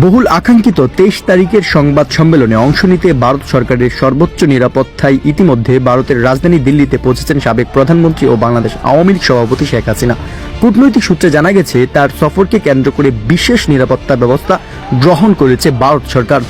বহুল আকাঙ্ক্ষিত 23 তারিখের সংবাদ সম্মেলনে অংশ নিতে ভারত সরকারের সর্বোচ্চ নিরাপত্তায় ইতিমধ্যে ভারতের রাজধানী দিল্লিতে পৌঁছেছেন সাবেক প্রধানমন্ত্রী ও বাংলাদেশ আওয়ামী লীগ সভাপতি শেখ হাসিনা। কূটনৈতিক সূত্রে জানা গেছে, তার সফরকে কেন্দ্র করে বিশেষ নিরাপত্তা ব্যবস্থা গ্রহণ করেছে ভারত সরকার।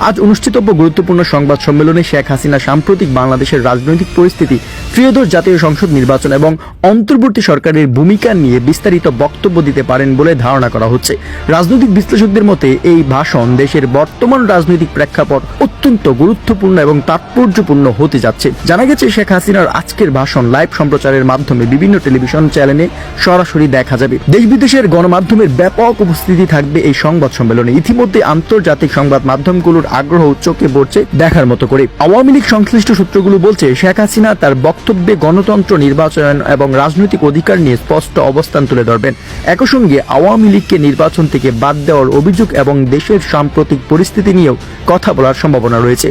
আজ অনুষ্ঠিতব্য গুরুত্বপূর্ণ সংবাদ সম্মেলনে শেখ হাসিনা সাম্প্রতিক বাংলাদেশের রাজনৈতিক পরিস্থিতি, ত্রয়োদশ জাতীয় সংসদ নির্বাচন এবং অন্তর্বর্তী সরকারের ভূমিকা নিয়ে বিস্তারিত বক্তব্য দিতে পারেন বলে ধারণা করা হচ্ছে। রাজনৈতিক বিশ্লেষকদের মতে এই ভাষণ দেশের বর্তমান রাজনৈতিক প্রেক্ষাপট অত্যন্ত গুরুত্বপূর্ণ এবং তাৎপর্যপূর্ণ হতে যাচ্ছে। জানা গেছে, শেখ হাসিনার আজকের ভাষণ লাইভ সম্প্রচারের মাধ্যমে বিভিন্ন টেলিভিশন চ্যানেলে সরাসরি দেখা যাবে। দেশ বিদেশের গণমাধ্যমের ব্যাপক উপস্থিতি থাকবে এই সংবাদ সম্মেলনে। ইতিমধ্যে আন্তর্জাতিক সংবাদ মাধ্যমগুলোর আগ্রহ চোখে পড়ছে দেখার মতো করে। আওয়ামী লীগ সংশ্লিষ্ট সূত্রগুলো বলছে, শেখ হাসিনা তার বক্তব্যে গণতন্ত্র, নির্বাচন এবং রাজনৈতিক অধিকার নিয়ে স্পষ্ট অবস্থান তুলে ধরবেন। একই সঙ্গে আওয়ামী লীগকে নির্বাচন থেকে বাদ দেওয়ার অভিযোগ এবং দেশের সাম্প্রতিক পরিস্থিতি নিয়েও কথা বলার সম্ভাবনা রয়েছে।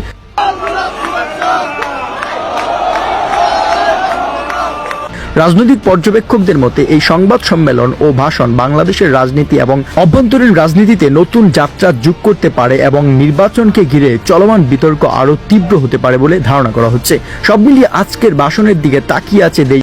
রাজনৈতিক পর্যবেক্ষকদের মতে এই সংবাদ সম্মেলন ও ভাষণ বাংলাদেশের রাজনীতি এবং অভ্যন্তরীণ রাজনীতিতে নতুন যাত্রা যোগ করতে পারে এবং নির্বাচনকে ঘিরে চলমান বিতর্ক আরও তীব্র হতে পারে বলে ধারণা করা হচ্ছে। সব মিলিয়ে আজকের ভাষণের দিকে তাকিয়ে আছে দেশ।